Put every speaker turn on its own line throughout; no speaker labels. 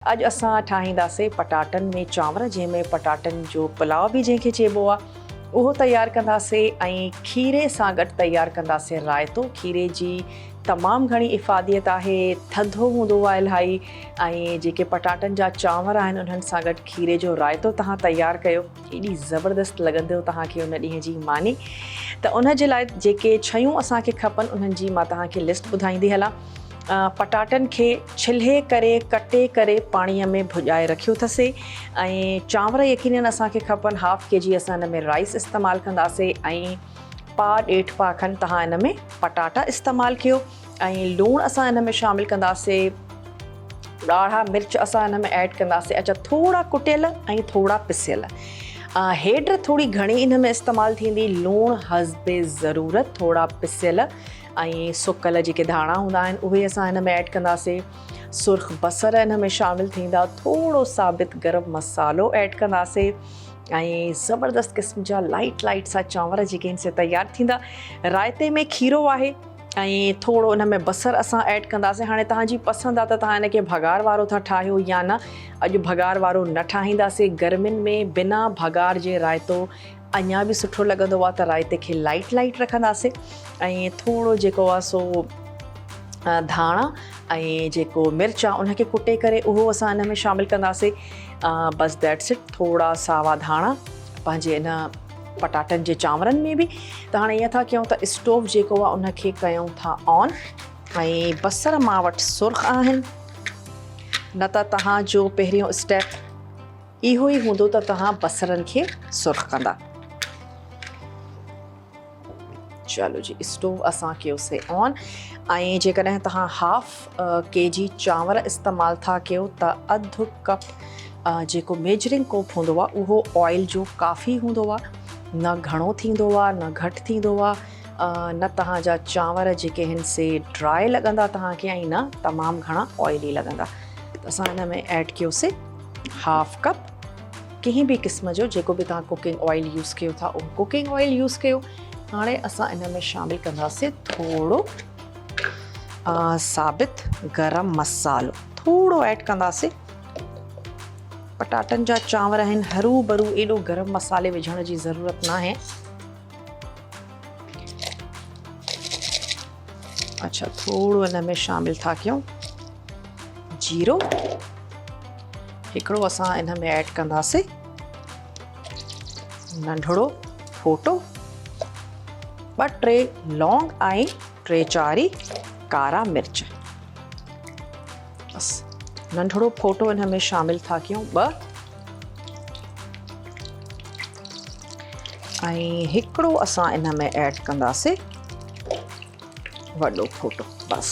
अॼु असां ठाहींदासीं पटाटनि में चांवर, जंहिंमें पटाटनि जो पुलाव बि जंहिंखे चइबो आहे उहो तयारु कंदासीं ऐं खीरे सां गॾु तयारु कंदासीं रायतो। खीरे जी तमामु घणी इफ़ादियत आहे, थधो हूंदो आहे इलाही, ऐं जेके पटाटनि जा चांवर आहिनि उन्हनि सां गॾु खीरे जो रायतो तव्हां तयारु कयो, एॾी ज़बरदस्तु लॻंदव तव्हांखे उन ॾींहं जी मानी। त उन जे लाइ जेके शयूं असांखे खपनि उन्हनि जी मां तव्हांखे लिस्ट ॿुधाईंदी हलां। पटाटनि खे छिले करे कटे करे पाणीअ में भुॼाए रखियो अथसीं ऐं चांवर यकीनन असांखे खपनि। हाफ के-जी असां हिन में राइस इस्तेमालु कंदासीं ऐं पा ॾेढ पा खनि तव्हां हिन में पटाटा इस्तेमालु कयो ऐं लूणु असां हिन में शामिलु कंदासीं। ॻाढ़ा मिर्च असां हिन में ऐड कंदासीं, अच्छा थोरा कुटियल ऐं थोरा पिसियल। हेड थोरी घणी इन में इस्तेमालु थींदी, लूणु हस्बे ज़रूरत, थोरा पिसियल ऐं सुकल जेके धाणा हूंदा आहिनि उहे असां हिन में ऐड कंदासीं। सुर्ख बसर हिन में शामिलु थींदा, थोरो साबित गरम मसालो ऐड कंदासीं ऐं ज़बरदस्त क़िस्म जा लाइट सां चांवर जेके हिन से तयारु थींदा। रायते में खीरो आहे ऐं थोरो हिन में बसर असां ऐड कंदासीं। हाणे तव्हांजी पसंदि आहे त तव्हां हिनखे भगार वारो था ठाहियो या न। अॼु भगार वारो न ठाहींदासीं, गर्मियुनि में बिना भगार जे रायतो अञा बि सुठो लॻंदो आहे, त रायते खे लाइट रखंदासीं ऐं थोरो जेको आहे सो धाणा ऐं जेको मिर्च आहे उनखे कुटे करे उहो असां हिन में शामिलु कंदासीं। बस दैट्स इट। थोरा सावा धाणा पंहिंजे इन पटाटनि जे चांवरनि में बि। त हाणे ईअं था कयूं त स्टोव जेको आहे उनखे कयूं था ऑन ऐं बसर मां वटि सुर्ख आहिनि, न त तव्हांजो पहिरियों स्टेप इहो ई हूंदो त तव्हां बसरनि खे सुर्ख कंदा। चलो जी, स्टोव असां कयोसीं ऑन ऐं जेकॾहिं तव्हां हाफ के-जी चांवर इस्तेमालु था कयो त अधु कप जेको मेजरिंग कोप हूंदो आहे उहो ऑयल जो काफ़ी हूंदो आहे, न घणो थींदो आहे न घटि थींदो आहे। न तव्हांजा चांवर जेके आहिनि से ड्राई लॻंदा तव्हांखे ऐं न तमामु घणा ऑइली लॻंदा। त असां हिन में ऐड कयोसीं हाफ कप कंहिं बि क़िस्म जो जेको बि तव्हां कुकिंग ऑयल यूज़ कयो था उहो कुकिंग ऑयल यूज़ कयो। हाणे असां इन में शामिलु कंदासीं थोरो साबित गरम मसालो, थोरो ऐड कंदासीं। पटाटनि जा चांवर आहिनि, हरू भरू एॾो गरम मसाले विझण जी ज़रूरत न आहे। अच्छा थोरो हिन में शामिलु था कयूं जीरो, हिकिड़ो असां इन में ऐड कंदासीं नंढड़ो फोटो, ॿ टे लौंग ऐं 3-4 कारा मिर्च। बस नंढड़ो फोटो हिन में शामिलु था कयूं 2 ऐं हिकिड़ो असां इन में ऐड कंदासीं वॾो फोटो। बस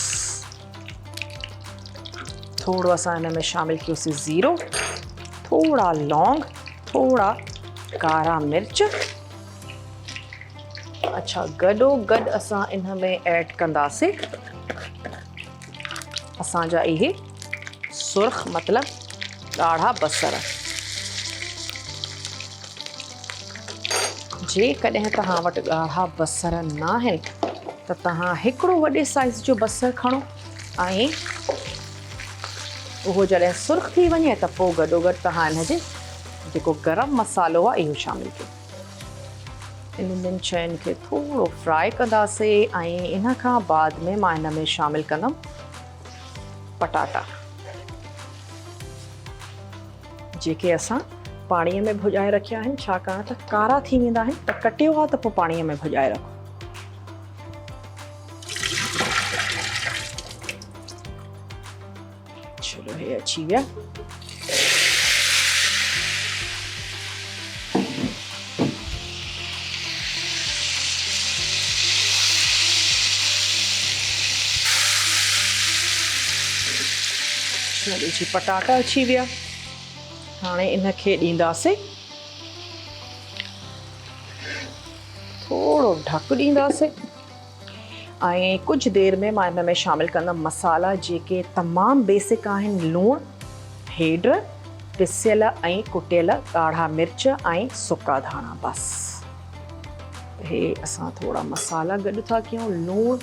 थोरो असां हिन में शामिलु कयोसीं ज़ीरो, थोरा लौंग, थोरा कारा मिर्च। अच्छा गॾो गॾु असां इन में ऐड कंदासीं असांजा इहे सुर्ख मतिलबु ॻाढ़ा बसर। जेकॾहिं तव्हां वटि ॻाढ़ा बसर न आहिनि त तव्हां हिकिड़ो वॾे साइज़ जो बसर खणो ऐं उहो जॾहिं सुर्ख थी वञे त पोइ गॾो तव्हां हिन जे जेको गरम मसालो आहे इहो शामिलु कयो। इन्हनि शयुनि खे थोरो फ्राई कंदासीं ऐं इन खां बाद में मां हिन में शामिलु कंदमि पटाटा जेके असां पाणीअ में भुॼाए रखिया आहिनि, छाकाणि त कारा थी वेंदा आहिनि, त कटियो आहे त पोइ पाणीअ में भुॼाए रखो। चलो हे अची विया। जी पटाटा अची विया। हाणे इनखे ॾींदासीं थोरो ढक ॾींदासीं ऐं कुझु देरि में मां हिन में शामिलु कंदमि मसाला जेके तमामु बेसिक आहिनि। लूणु, हेड, पिसियल ऐं कुटियल ॻाढ़ा मिर्च ऐं सुका धाणा। बसि हे असां थोरा मसाला गॾु था कयूं। लूणु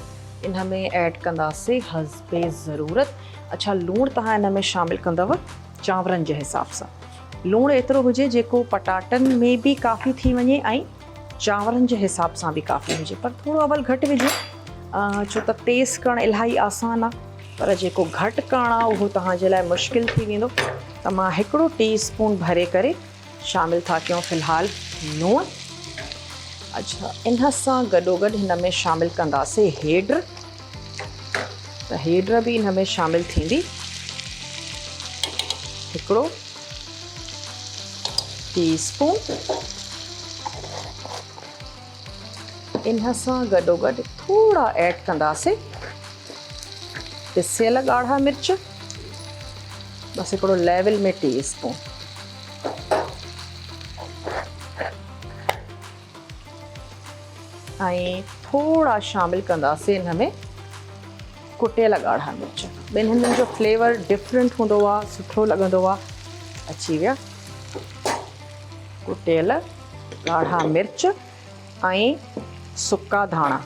इन में ऐड कंदासीं हस्बे ज़रूरत। अच्छा लूणु तव्हां हिन में शामिलु कंदव चांवरनि जे हिसाब सां। लूणु एतिरो हुजे जेको पटाटनि में बि काफ़ी थी वञे ऐं चांवरनि जे हिसाब सां बि काफ़ी हुजे, पर थोरो अवल घटि विझो छो त तेज़ करणु इलाही आसान आहे, पर जेको घटि करणु आहे उहो तव्हांजे लाइ मुश्किल थी वेंदो। त मां 1 टीस्पून भरे करे शामिलु था कयूं फ़िलहालु लूणु। अच्छा, इन सां गॾोगॾु हिन में शामिलु कंदासीं हेड्र। त हेड्र बि इन में शामिलु थींदी। 1 टीस्पून। इन सां गॾोगॾु थोड़ा ऐड कंदासीं पिसियल ॻाढ़ा मिर्च, बसि 1 लेवल में टीस्पून। ऐं थोड़ा शामिलु कंदासीं हिन में कुटियल ॻाढ़ा मिर्च। ॿिन्हिनि जो फ्लेवर डिफरेंट हूंदो आहे, सुठो लॻंदो आहे। अची विया कुटियल ॻाढ़ा मिर्च ऐं सुका धाणा।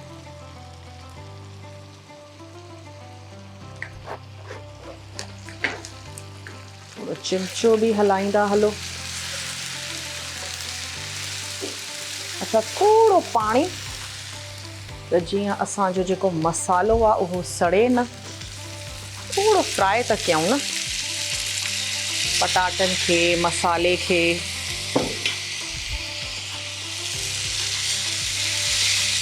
थोरो चिमचो बि हलाईंदा हलो। अच्छा, थोरो पाणी, त जीअं असांजो जेको मसालो आहे उहो सड़े न। थोरो फ्राई त कयूं न पटाटनि खे, मसाले खे।